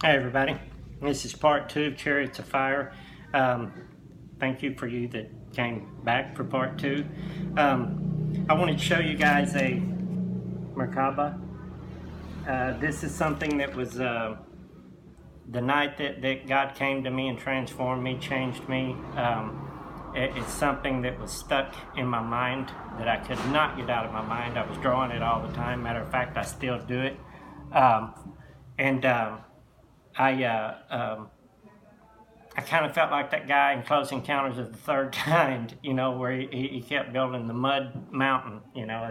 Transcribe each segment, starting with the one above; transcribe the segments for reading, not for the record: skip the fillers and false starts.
Hey everybody, this is part 2 of Chariots of Fire. Thank you for you that came back for part 2. I wanted to show you guys a Merkava. This is something that was the night that God came to me and transformed me, changed me. It's something that was stuck in my mind that I could not get out of my mind. I was drawing it all the time. Matter of fact, I still do it. I kind of felt like that guy in Close Encounters of the Third Kind, where he kept building the mud mountain. I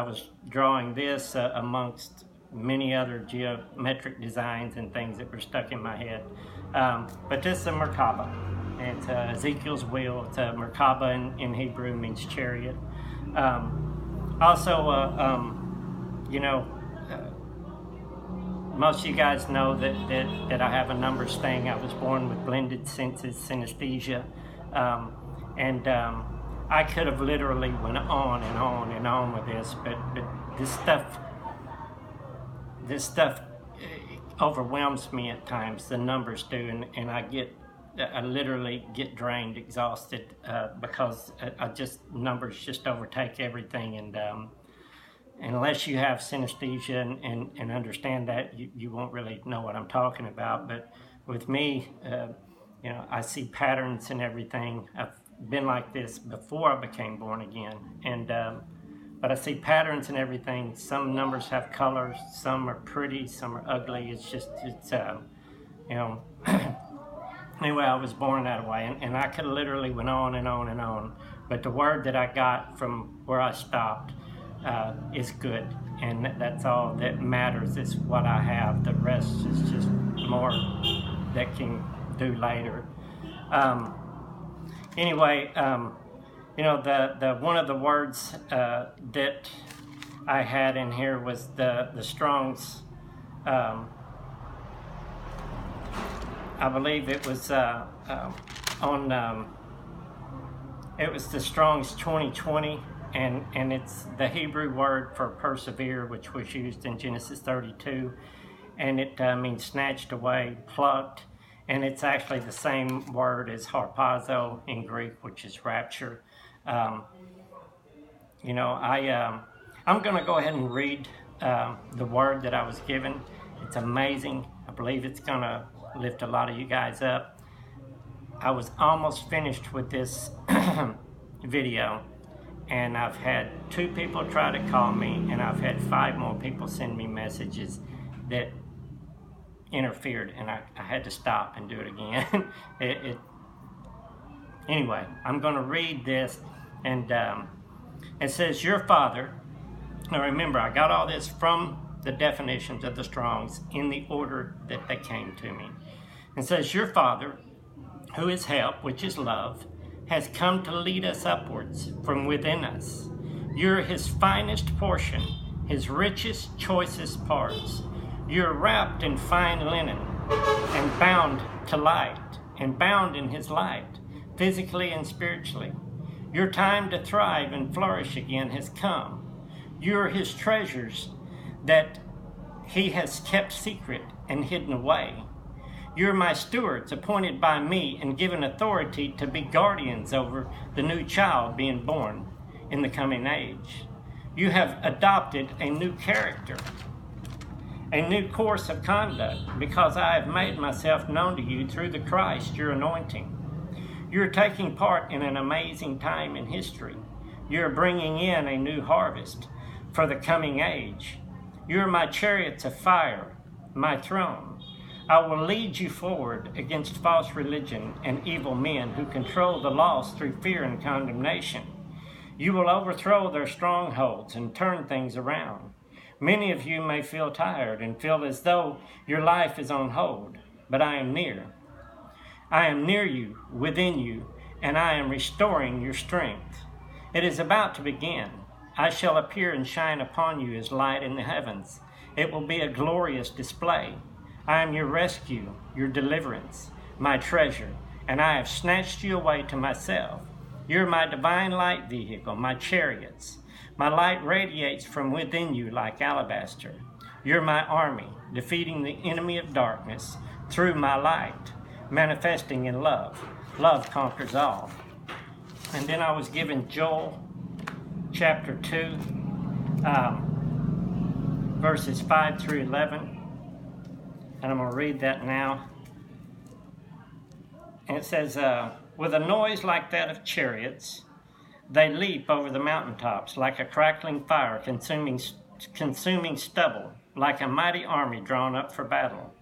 was drawing this amongst many other geometric designs and things that were stuck in my head. But this is a Merkava. It's Ezekiel's wheel. It's a Merkava in Hebrew, means chariot. Most of you guys know that I have a numbers thing. I was born with blended senses, synesthesia, and I could have literally went on and on and on with this, but this stuff overwhelms me at times. The numbers do, and I literally get drained, exhausted, because numbers just overtake everything, and unless you have synesthesia and understand that, you won't really know what I'm talking about. But with me, I see patterns and everything. I've been like this before I became born again, but I see patterns and everything. Some numbers have colors, some are pretty, some are ugly. Anyway, I was born that way, and I could literally went on and on and on. But the word that I got from where I stopped is good, and that's all that matters. Is what I have. The rest is just more that can do later. The one of the words that I had in here was the Strong's. I believe it was it was the Strong's 2020. And it's the Hebrew word for persevere, which was used in Genesis 32, and it means snatched away, plucked, and it's actually the same word as harpazo in Greek, which is rapture. I'm going to go ahead and read the word that I was given. It's amazing. I believe it's going to lift a lot of you guys up. I was almost finished with this video, and I've had 2 people try to call me, and I've had 5 more people send me messages that interfered, and I had to stop and do it again. Anyway, I'm going to read this, and it says, your father, now remember, I got all this from the definitions of the Strongs in the order that they came to me. It says, your father, who is help, which is love, has come to lead us upwards from within us. You're his finest portion, his richest, choicest parts. You're wrapped in fine linen and bound to light, and bound in his light, physically and spiritually. Your time to thrive and flourish again has come. You're his treasures that he has kept secret and hidden away. You're my stewards, appointed by me and given authority to be guardians over the new child being born in the coming age. You have adopted a new character, a new course of conduct, because I have made myself known to you through the Christ, your anointing. You're taking part in an amazing time in history. You're bringing in a new harvest for the coming age. You're my chariots of fire, my throne. I will lead you forward against false religion and evil men who control the lost through fear and condemnation. You will overthrow their strongholds and turn things around. Many of you may feel tired and feel as though your life is on hold, but I am near. I am near you, within you, and I am restoring your strength. It is about to begin. I shall appear and shine upon you as light in the heavens. It will be a glorious display. I am your rescue, your deliverance, my treasure, and I have snatched you away to myself. You're my divine light vehicle, my chariots. My light radiates from within you like alabaster. You're my army, defeating the enemy of darkness through my light, manifesting in love. Love conquers all. And then I was given Joel chapter 2, verses 5 through 11. And I'm going to read that now. And it says, with a noise like that of chariots, they leap over the mountaintops like a crackling fire, consuming stubble, like a mighty army drawn up for battle.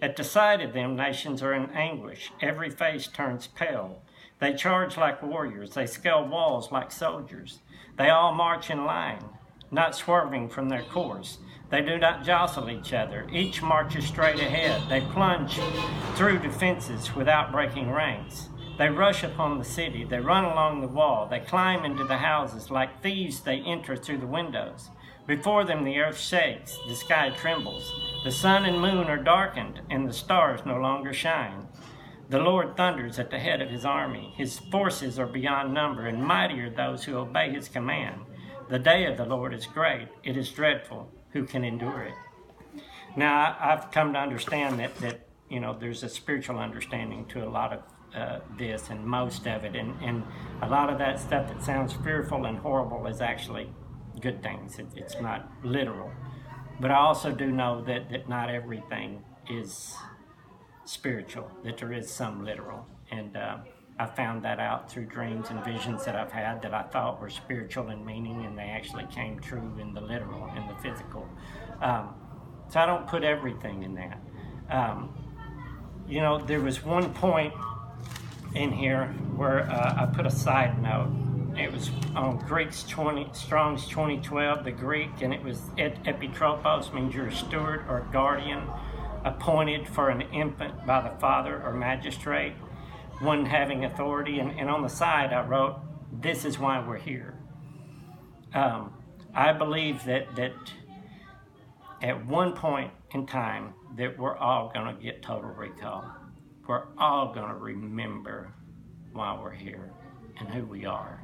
At the sight of them, nations are in anguish. Every face turns pale. They charge like warriors. They scale walls like soldiers. They all march in line, not swerving from their course. They do not jostle each other. Each marches straight ahead. They plunge through defenses without breaking ranks. They rush upon the city. They run along the wall. They climb into the houses. Like thieves, they enter through the windows. Before them, the earth shakes. The sky trembles. The sun and moon are darkened, and the stars no longer shine. The Lord thunders at the head of his army. His forces are beyond number, and mighty are those who obey his command. The day of the Lord is great. It is dreadful. Who can endure it? Now, I've come to understand that there's a spiritual understanding to a lot of this, and most of it, and a lot of that stuff that sounds fearful and horrible is actually good things. It's not literal. But I also do know that not everything is spiritual, that there is some literal. And I found that out through dreams and visions that I've had that I thought were spiritual in meaning, and they actually came true in the literal, in the physical. So I don't put everything in that. There was one point in here where I put a side note. It was on Strong's 2012, the Greek, and it was epitropos, means you're a steward or guardian appointed for an infant by the father or magistrate, one having authority. And on the side I wrote, this is why we're here. I believe that at one point in time that we're all going to get total recall. We're all going to remember why we're here and who we are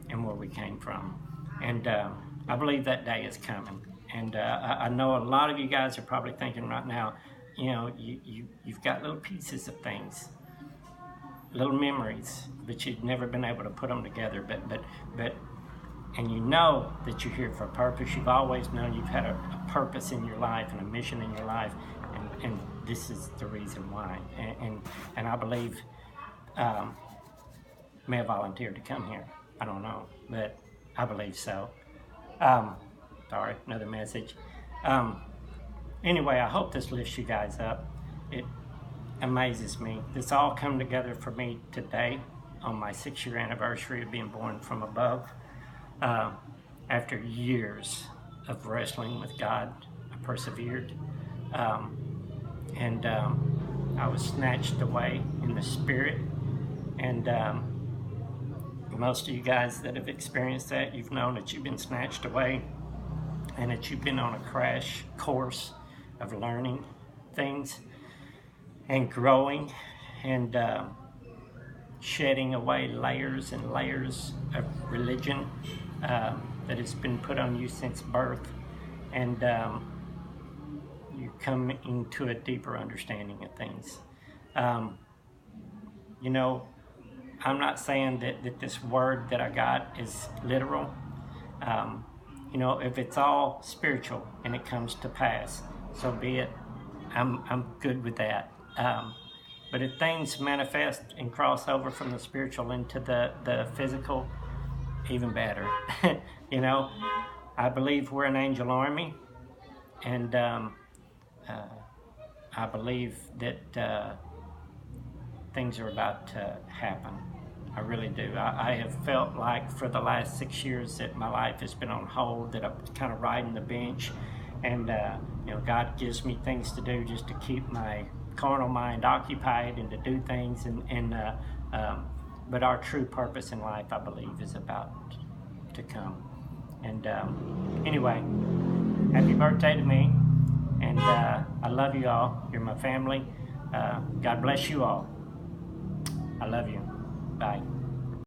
and where we came from. And I believe that day is coming. And I know a lot of you guys are probably thinking right now, you've got little pieces of things, little memories, but you've never been able to put them together. But and you know that you're here for a purpose. You've always known you've had a purpose in your life and a mission in your life, and this is the reason why. And I believe may have volunteered to come here. I don't know, but I believe so. Sorry, another message. Anyway, I hope this lifts you guys up. It amazes me. This all come together for me today on my 6-year anniversary of being born from above. After years of wrestling with God, I persevered. And I was snatched away in the spirit. And most of you guys that have experienced that, you've known that you've been snatched away and that you've been on a crash course of learning things and growing and shedding away layers and layers of religion that has been put on you since birth. And you come into a deeper understanding of things. I'm not saying that this word that I got is literal. If it's all spiritual and it comes to pass, so be it. I'm good with that. But if things manifest and cross over from the spiritual into the physical, even better. I believe we're an angel army, and I believe that things are about to happen. I really do. I have felt like for the last 6 years that my life has been on hold, that I'm kind of riding the bench, and God gives me things to do just to keep my carnal mind occupied and to do things, but our true purpose in life, I believe, is about to come. And anyway, happy birthday to me, and I love you all. You're my family. God bless you all. I love you. Bye.